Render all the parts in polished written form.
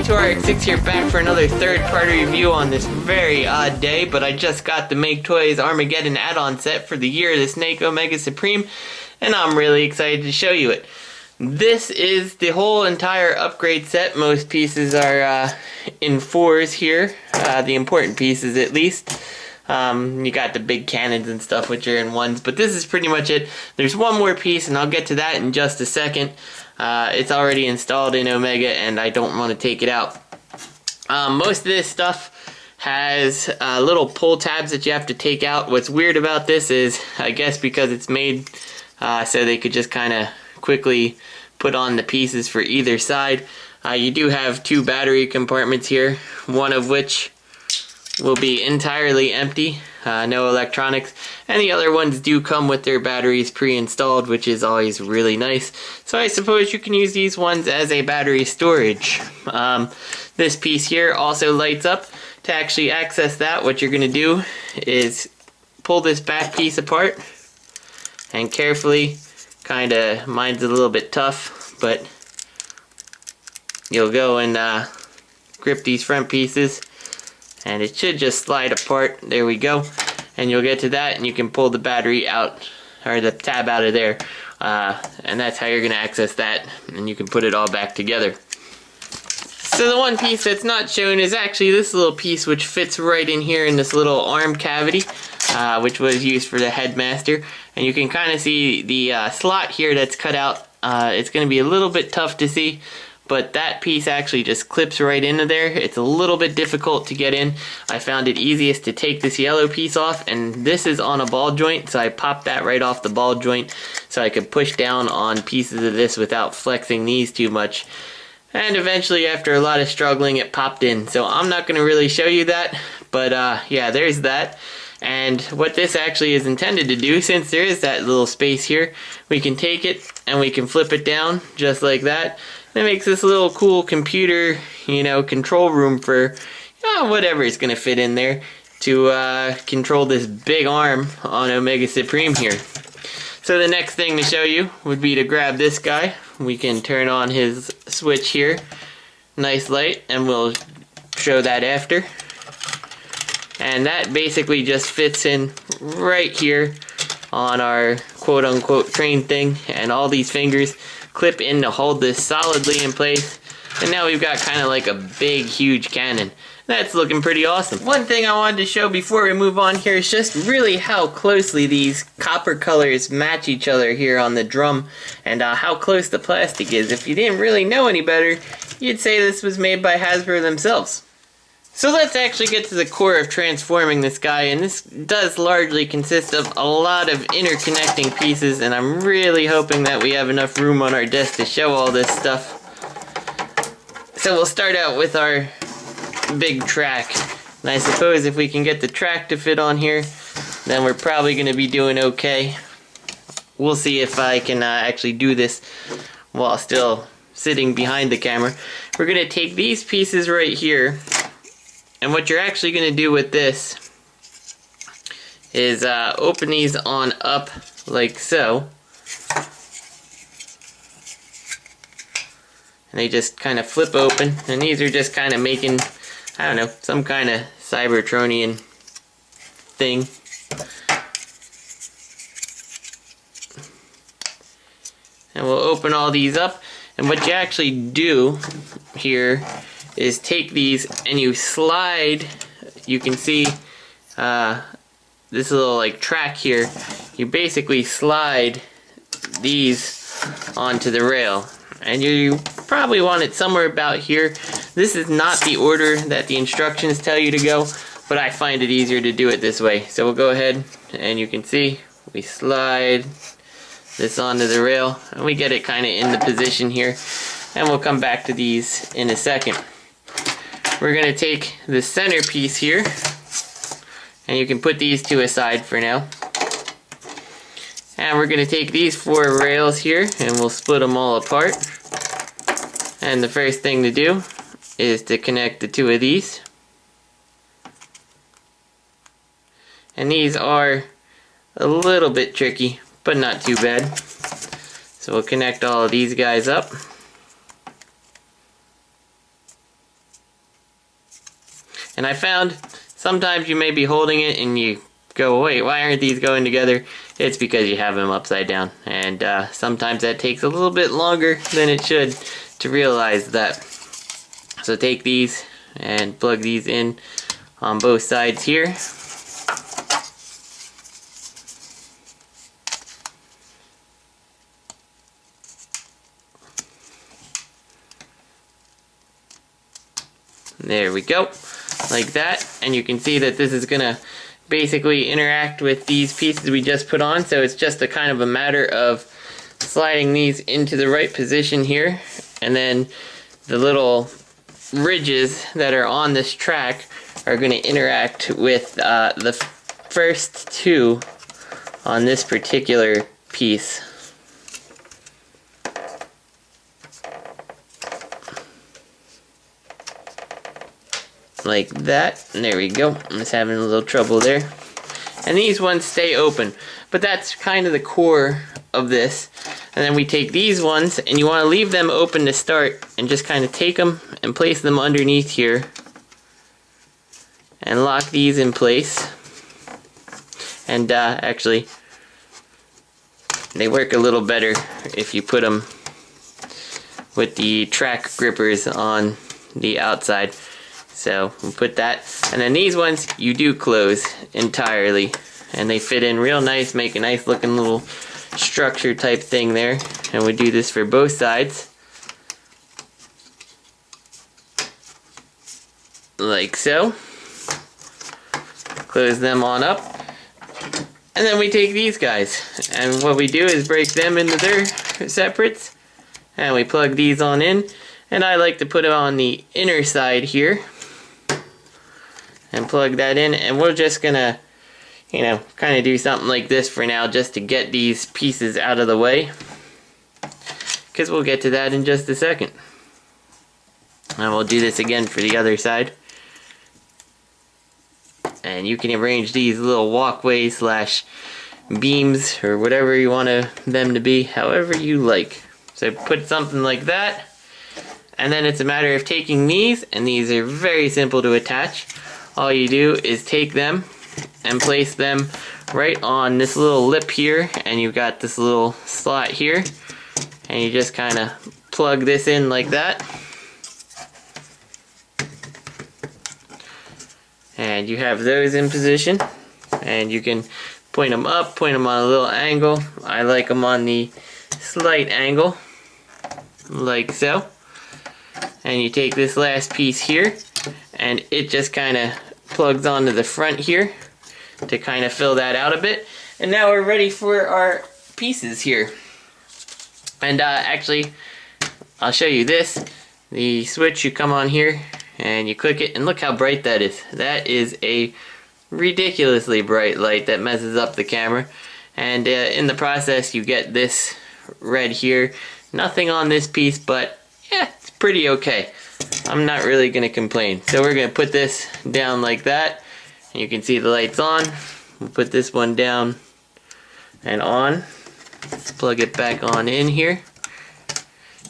T2RX6 here, back for another third-party review on this very odd day, but I just got the Maketoys Armageddon add-on set for the Year of the Snake Omega Supreme, and I'm really excited to show you it. This is the whole entire upgrade set. Most pieces are in 4s here, the important pieces at least. You got the big cannons and stuff which are in 1s, but this is pretty much it. There's one more piece and I'll get to that in just a second. It's already installed in Omega and I don't want to take it out. Most of this stuff has little pull tabs that you have to take out. What's weird about this is, I guess because it's made so they could just kind of quickly put on the pieces for either side. You do have 2 battery compartments here, one of which will be entirely empty, no electronics, and the other ones do come with their batteries pre-installed, which is always really nice. So I suppose you can use these ones as a battery storage. This piece here also lights up. To actually access that, what you're going to do is pull this back piece apart and carefully, mine's a little bit tough, but you'll go and grip these front pieces and it should just slide apart. There we go. And you'll get to that and you can pull the battery out, or the tab out of there. And that's how you're going to access that, and you can put it all back together. So the one piece that's not shown is actually this little piece, which fits right in here in this little arm cavity, which was used for the headmaster. And you can kind of see the slot here that's cut out. It's going to be a little bit tough to see, but that piece actually just clips right into there. It's a little bit difficult to get in. I found it easiest to take this yellow piece off, and this is on a ball joint, so I popped that right off the ball joint so I could push down on pieces of this without flexing these too much. And eventually, after a lot of struggling, it popped in. So I'm not going to really show you that, but yeah, there's that. And what this actually is intended to do, since there is that little space here, we can take it and we can flip it down just like that. It makes this little cool computer, control room for whatever is going to fit in there to control this big arm on Omega Supreme here. So the next thing to show you would be to grab this guy. We can turn on his switch here. Nice light, and we'll show that after. And that basically just fits in right here on our quote-unquote train thing, and all these fingers clip in to hold this solidly in place. And now we've got kind of like a big, huge cannon. That's looking pretty awesome. One thing I wanted to show before we move on here is just really how closely these copper colors match each other here on the drum, and how close the plastic is. If you didn't really know any better, you'd say this was made by Hasbro themselves. So let's actually get to the core of transforming this guy, and this does largely consist of a lot of interconnecting pieces, and I'm really hoping that we have enough room on our desk to show all this stuff. So we'll start out with our big track, and I suppose if we can get the track to fit on here, then we're probably going to be doing okay. We'll see if I can actually do this while still sitting behind the camera. We're going to take these pieces right here, and what you're actually going to do with this is open these on up like so. And they just kind of flip open, and these are just kind of making, I don't know, some kind of Cybertronian thing. And we'll open all these up, and what you actually do here is take these and you slide. You can see this little track here. You basically slide these onto the rail, and you probably want it somewhere about here. This is not the order that the instructions tell you to go, but I find it easier to do it this way. So we'll go ahead, and you can see we slide this onto the rail, and we get it kind of in the position here, and we'll come back to these in a second. We're going to take the center piece here, and you can put these to a side for now. And we're going to take these 4 rails here, and we'll split them all apart. And the first thing to do is to connect the 2 of these. And these are a little bit tricky, but not too bad. So we'll connect all of these guys up. And I found sometimes you may be holding it and you go, wait, why aren't these going together? It's because you have them upside down. And sometimes that takes a little bit longer than it should to realize that. So take these and plug these in on both sides here. There we go, like that. And you can see that this is gonna basically interact with these pieces we just put on, so it's just a kind of a matter of sliding these into the right position here, and then the little ridges that are on this track are going to interact with the first two on this particular piece. Like that. And there we go. I'm just having a little trouble there. And these ones stay open, but that's kind of the core of this. And then we take these ones, and you want to leave them open to start, and just kind of take them and place them underneath here and lock these in place. And actually, they work a little better if you put them with the track grippers on the outside. So we'll put that, and then these ones you do close entirely, and they fit in real nice, make a nice looking little structure type thing there. And we do this for both sides, like so. Close them on up, and then we take these guys, and what we do is break them into their separates, and we plug these on in. And I like to put it on the inner side here and plug that in, and we're just gonna, you know, kind of do something like this for now, just to get these pieces out of the way, because we'll get to that in just a second. And we'll do this again for the other side. And you can arrange these little walkways slash beams or whatever you want them to be, however you like. So put something like that, and then it's a matter of taking these, and these are very simple to attach. All you do is take them and place them right on this little lip here, and you've got this little slot here, and you just kind of plug this in like that, and you have those in position. And you can point them up, point them on a little angle. I like them on the slight angle, like so. And you take this last piece here, and it just kind of plugs onto the front here to kind of fill that out a bit. And now we're ready for our pieces here. And actually, I'll show you this. The switch, you come on here and you click it, and look how bright that is. That is a ridiculously bright light that messes up the camera. And in the process, you get this red here. Nothing on this piece, but yeah, it's pretty okay. I'm not really going to complain. So we're going to put this down like that, and you can see the lights on. We'll put this one down and on. Let's plug it back on in here,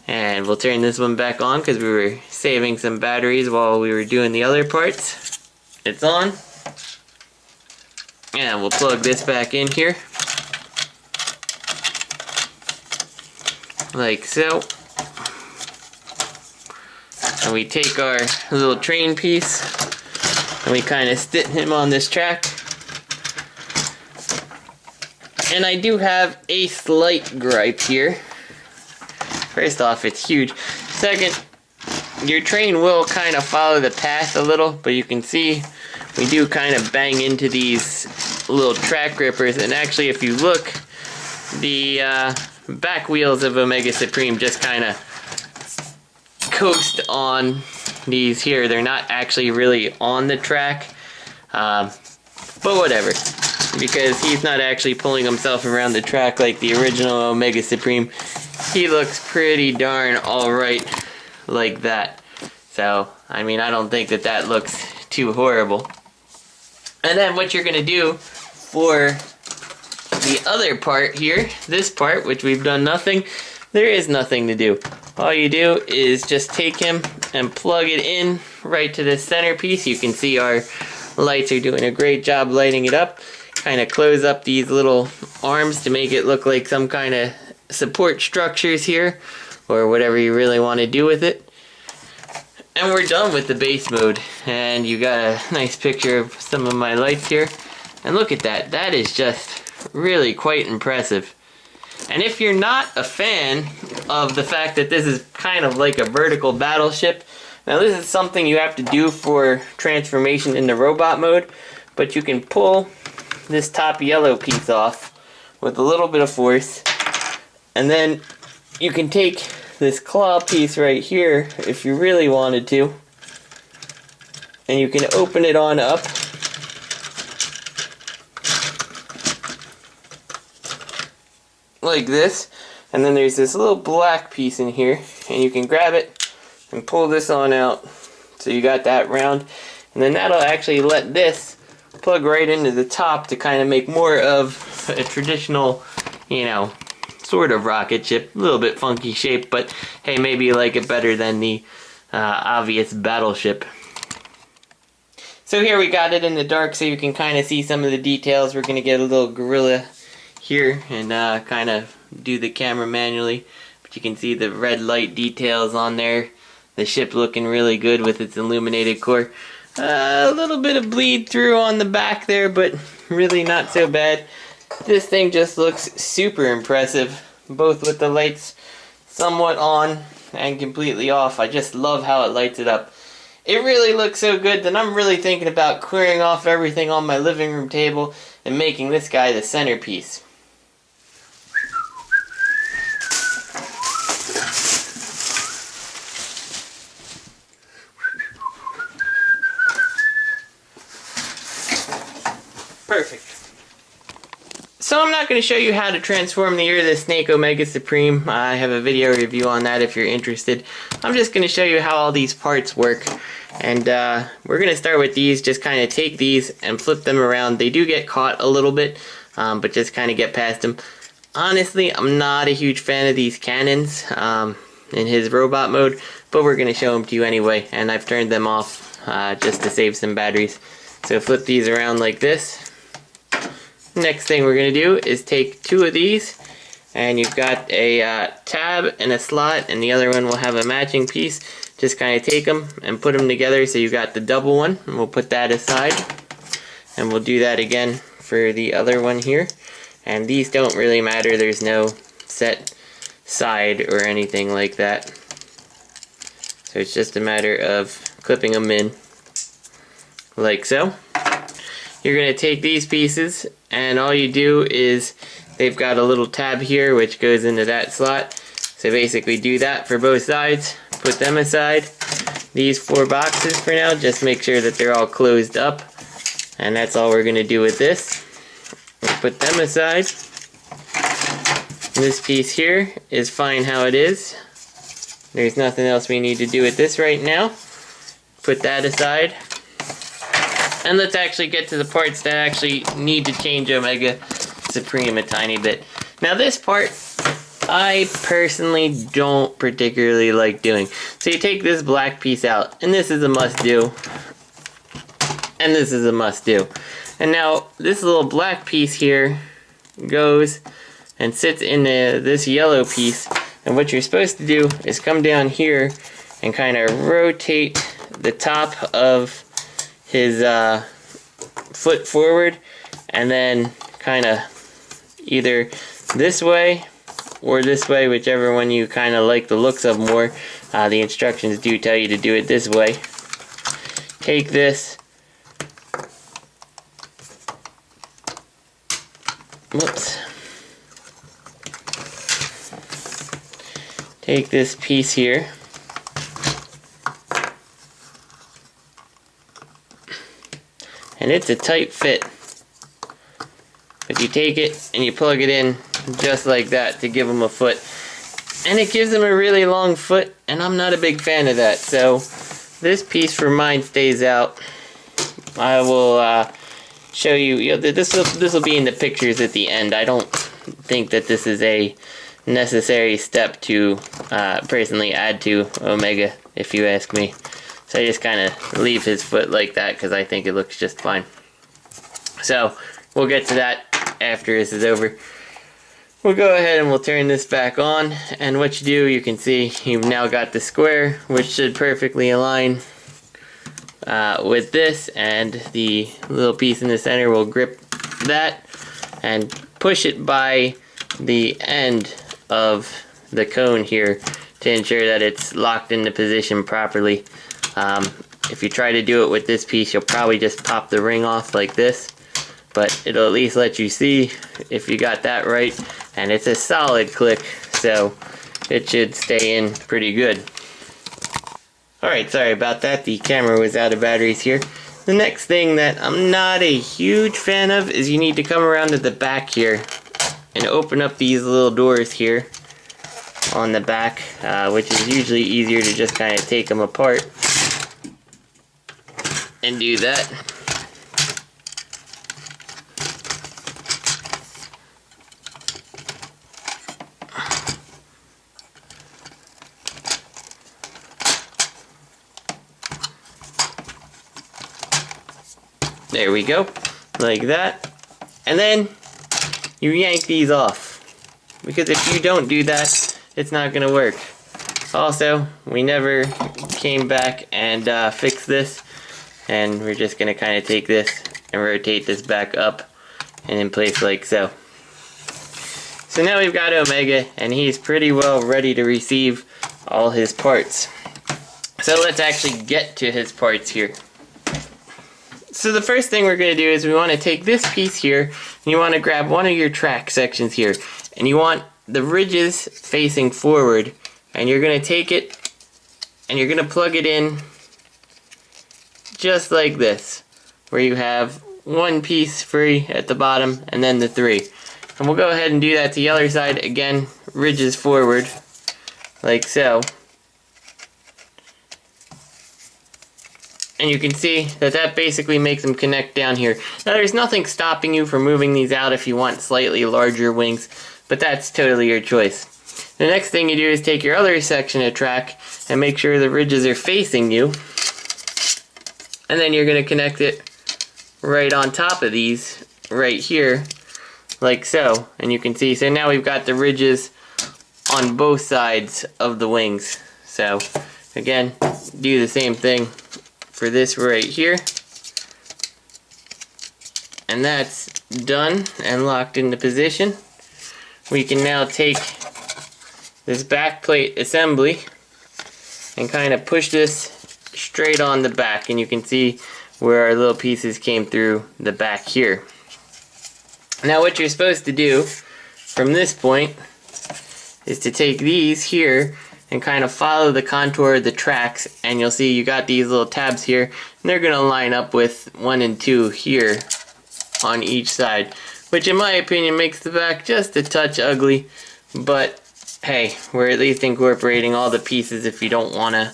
and we'll turn this one back on because we were saving some batteries while we were doing the other parts. It's on, and we'll plug this back in here like so. And we take our little train piece and we kind of stick him on this track. And I do have a slight gripe here. First off, it's huge. Second, your train will kind of follow the path a little, but you can see we do kind of bang into these little track grippers. And actually, if you look, the back wheels of Omega Supreme just kind of coast on these here. They're not actually really on the track, but whatever, because he's not actually pulling himself around the track like the original Omega Supreme. He looks pretty darn alright like that. So, I mean, I don't think that looks too horrible. And then what you're gonna do for the other part here, this part, which we've done nothing, there is nothing to do. All you do is just take him and plug it in right to the centerpiece. You can see our lights are doing a great job lighting it up. Kind of close up these little arms to make it look like some kind of support structures here, or whatever you really want to do with it. And we're done with the base mode, and you got a nice picture of some of my lights here. And look at that, that is just really quite impressive. And if you're not a fan of the fact that this is kind of like a vertical battleship, now this is something you have to do for transformation into robot mode, but you can pull this top yellow piece off with a little bit of force, and then you can take this claw piece right here if you really wanted to, and you can open it on up like this, and then there's this little black piece in here, and you can grab it and pull this on out, so you got that round, and then that'll actually let this plug right into the top to kind of make more of a traditional, you know, sort of rocket ship. A little bit funky shape, but hey, maybe you like it better than the obvious battleship. So here we got it in the dark so you can kind of see some of the details. We're going to get a little gorilla here and kind of do the camera manually, but you can see the red light details on there. The ship looking really good with its illuminated core. A little bit of bleed through on the back there, but really not so bad. This thing just looks super impressive, both with the lights somewhat on and completely off. I just love how it lights it up. It really looks so good that I'm really thinking about clearing off everything on my living room table and making this guy the centerpiece. Perfect. So I'm not going to show you how to transform the ear of the Snake Omega Supreme. I have a video review on that if you're interested. I'm just going to show you how all these parts work. And we're going to start with these. Just kind of take these and flip them around. They do get caught a little bit, but just kind of get past them. Honestly, I'm not a huge fan of these cannons in his robot mode, but we're going to show them to you anyway. And I've turned them off just to save some batteries. So flip these around like this. Next thing we're going to do is take two of these, and you've got a tab and a slot, and the other one will have a matching piece. Just kind of take them and put them together so you got the double one, and we'll put that aside. And we'll do that again for the other one here. And these don't really matter, there's no set side or anything like that. So it's just a matter of clipping them in like so. You're going to take these pieces, and all you do is, they've got a little tab here which goes into that slot. So basically do that for both sides, put them aside. These four boxes for now, just make sure that they're all closed up. And that's all we're going to do with this. We'll put them aside. This piece here is fine how it is. There's nothing else we need to do with this right now. Put that aside. And let's actually get to the parts that actually need to change Omega Supreme a tiny bit. Now this part, I personally don't particularly like doing. So you take this black piece out, and this is a must-do. And this is a must-do. And now this little black piece here goes and sits in this yellow piece. And what you're supposed to do is come down here and kind of rotate the top of his foot forward, and then kind of either this way or this way, whichever one you kind of like the looks of more. The instructions do tell you to do it this way. Take this, whoops, take this piece here, and it's a tight fit, but you take it and you plug it in just like that to give them a foot, and it gives them a really long foot, and I'm not a big fan of that. So this piece for mine stays out. I will show you, this will be in the pictures at the end. I don't think that this is a necessary step to personally add to Omega, if you ask me. So I just kind of leave his foot like that because I think it looks just fine. So we'll get to that after this is over. We'll go ahead and we'll turn this back on, and what you do, you can see you've now got the square, which should perfectly align with this, and the little piece in the center will grip that and push it by the end of the cone here to ensure that it's locked into position properly. If you try to do it with this piece, you'll probably just pop the ring off like this, but it'll at least let you see if you got that right, and it's a solid click, so it should stay in pretty good. Alright, sorry about that, the camera was out of batteries here. The next thing that I'm not a huge fan of is you need to come around to the back here and open up these little doors here on the back, which is usually easier to just kind of take them apart and do that. There we go, like that. And then you yank these off, because if you don't do that, it's not gonna work. Also, we never came back and fixed this, and we're just gonna kind of take this and rotate this back up and in place like so. So now we've got Omega, and he's pretty well ready to receive all his parts. So let's actually get to his parts here. So the first thing we're going to do is we want to take this piece here, and you want to grab one of your track sections here, and you want the ridges facing forward, and you're going to take it and you're going to plug it in just like this, where you have one piece free at the bottom and then the three. And we'll go ahead and do that to the other side. Again, ridges forward like so. And you can see that that basically makes them connect down here. Now there's nothing stopping you from moving these out if you want slightly larger wings, but that's totally your choice. The next thing you do is take your other section of track and make sure the ridges are facing you. And then you're going to connect it right on top of these right here, like so. And you can see, so now we've got the ridges on both sides of the wings. So again, do the same thing for this right here, and that's done and locked into position. We can now take this back plate assembly and kind of push this straight on the back, and you can see where our little pieces came through the back here. Now what you're supposed to do from this point is to take these here and kind of follow the contour of the tracks, and you'll see you got these little tabs here, and they're going to line up with 1 and 2 here on each side, which in my opinion makes the back just a touch ugly, but hey, we're at least incorporating all the pieces if you don't want to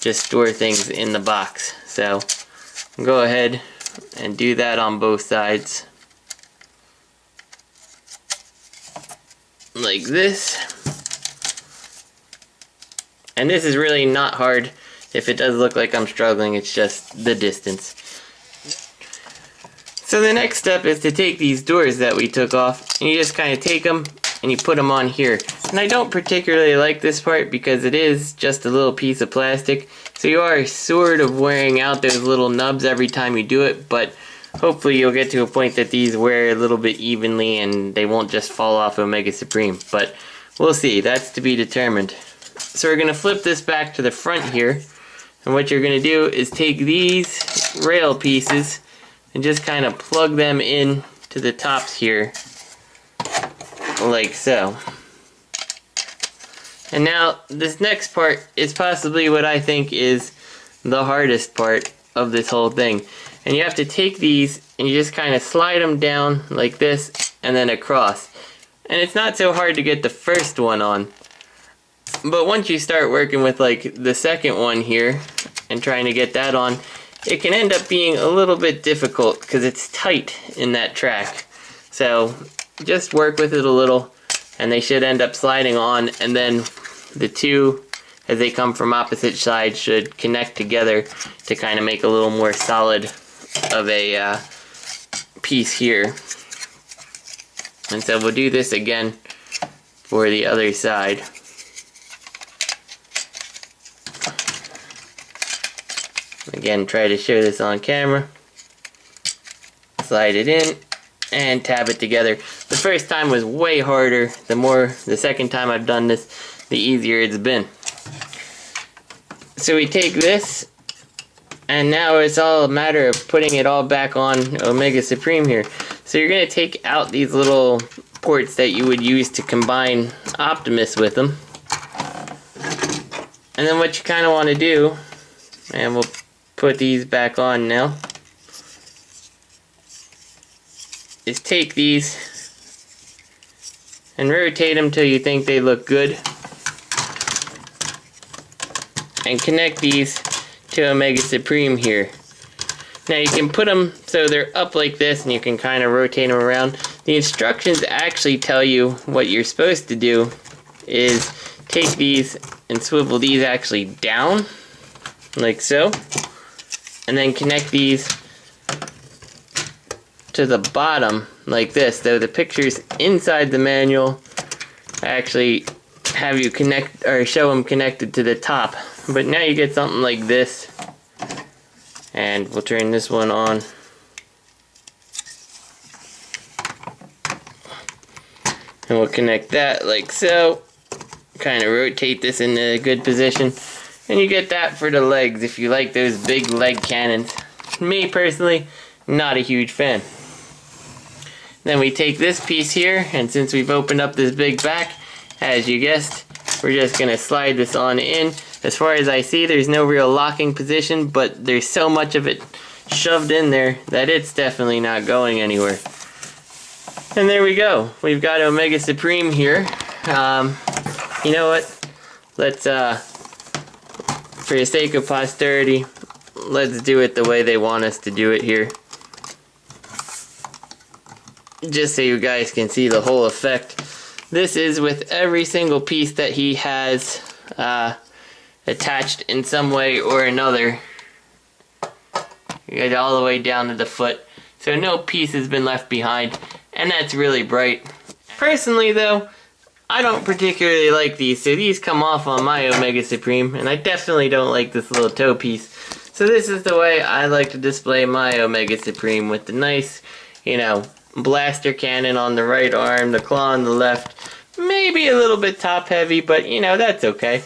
just store things in the box. So go ahead and do that on both sides like this. And this is really not hard. If it does look like I'm struggling, it's just the distance. So the next step is to take these doors that we took off, and you just kind of take them and you put them on here. And I don't particularly like this part because it is just a little piece of plastic, so you are sort of wearing out those little nubs every time you do it, but hopefully you'll get to a point that these wear a little bit evenly and they won't just fall off Omega Supreme. But we'll see, that's to be determined. So we're going to flip this back to the front here, and what you're going to do is take these rail pieces and just kind of plug them in to the tops here, like so. And now this next part is possibly what I think is the hardest part of this whole thing. And you have to take these and you just kind of slide them down like this and then across. And it's not so hard to get the first one on. But once you start working with like the second one here and trying to get that on, it can end up being a little bit difficult because it's tight in that track. So just work with it a little and they should end up sliding on, and then the two as they come from opposite sides, should connect together to kind of make a little more solid of a piece here. And so we'll do this again for the other side. Again, try to show this on camera. Slide it in and tab it together. The first time was way harder. The second time I've done this, the easier it's been. So we take this, and now it's all a matter of putting it all back on Omega Supreme here. So you're going to take out these little ports that you would use to combine Optimus with them. And then what you kind of want to do, and we'll put these back on now, is take these and rotate them till you think they look good, and connect these to Omega Supreme here. Now you can put them so they're up like this, and you can kind of rotate them around. The instructions actually tell you what you're supposed to do is take these and swivel these actually down like so, and then connect these to the bottom like this. Though the pictures inside the manual actually have you connect or show them connected to the top, but now you get something like this. And we'll turn this one on. And we'll connect that like so. Kind of rotate this in a good position. And you get that for the legs if you like those big leg cannons. Me personally, not a huge fan. Then we take this piece here, and since we've opened up this big back, as you guessed, we're just going to slide this on in. As far as I see, there's no real locking position, but there's so much of it shoved in there that it's definitely not going anywhere. And there we go. We've got Omega Supreme here. You know what? Let's, for the sake of posterity, let's do it the way they want us to do it here. Just so you guys can see the whole effect. This is with every single piece that he has attached in some way or another. You get all the way down to the foot. So no piece has been left behind, and that's really bright. Personally though, I don't particularly like these, so these come off on my Omega Supreme, and I definitely don't like this little toe piece. So this is the way I like to display my Omega Supreme, with the nice, you know, blaster cannon on the right arm, the claw on the left. Maybe a little bit top heavy, but you know, that's okay.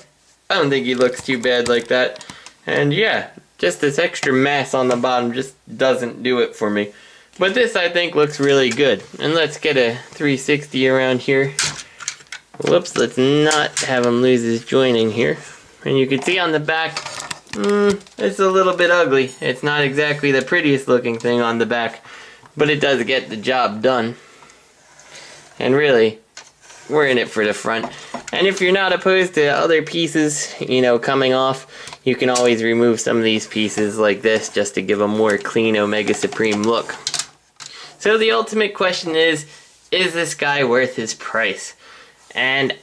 I don't think he looks too bad like that. And yeah, just this extra mass on the bottom just doesn't do it for me. But this I think looks really good. And let's get a 360 around here. Whoops, let's not have him lose his joining here. And you can see on the back, it's a little bit ugly. It's not exactly the prettiest looking thing on the back, but it does get the job done. And really, we're in it for the front. And if you're not opposed to other pieces, you know, coming off, you can always remove some of these pieces like this just to give a more clean Omega Supreme look. So the ultimate question is this guy worth his price? And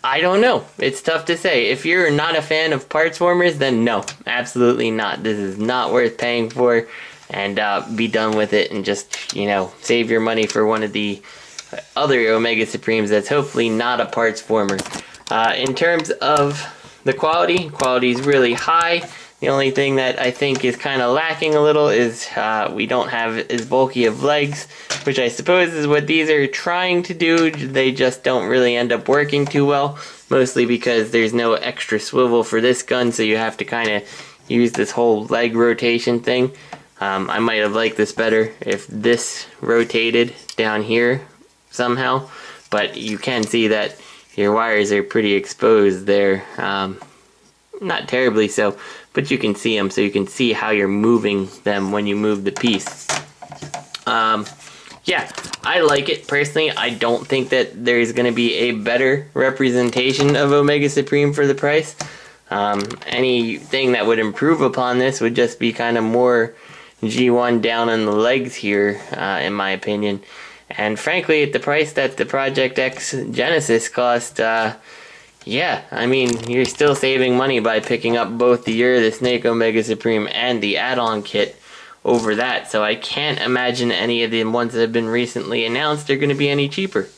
I don't know. It's tough to say. If you're not a fan of parts warmers, then no, absolutely not. This is not worth paying for, and be done with it and just, you know, save your money for one of the other Omega Supremes that's hopefully not a parts warmer. In terms of the quality is really high. The only thing that I think is kind of lacking a little is we don't have as bulky of legs, which I suppose is what these are trying to do. They just don't really end up working too well, mostly because there's no extra swivel for this gun, so you have to kind of use this whole leg rotation thing. I might have liked this better if this rotated down here somehow, but you can see that your wires are pretty exposed there. Not terribly so, but you can see them, so you can see how you're moving them when you move the piece. Yeah, I like it personally. I don't think that there's going to be a better representation of Omega Supreme for the price. Anything that would improve upon this would just be kind of more G1 down on the legs here, in my opinion. And frankly, at the price that the Project X Genesis cost, yeah, I mean, you're still saving money by picking up both the Year of the Snake Omega Supreme and the add-on kit over that, so I can't imagine any of the ones that have been recently announced are going to be any cheaper.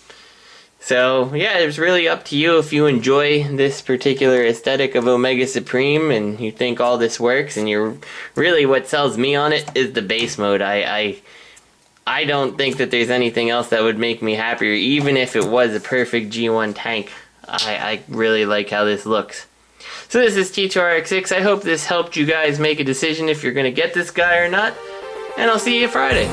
So, yeah, it's really up to you if you enjoy this particular aesthetic of Omega Supreme and you think all this works, and you're really, what sells me on it is the base mode. I don't think that there's anything else that would make me happier, even if it was a perfect G1 tank. I really like how this looks. So this is T2RX6. I hope this helped you guys make a decision if you're going to get this guy or not, and I'll see you Friday.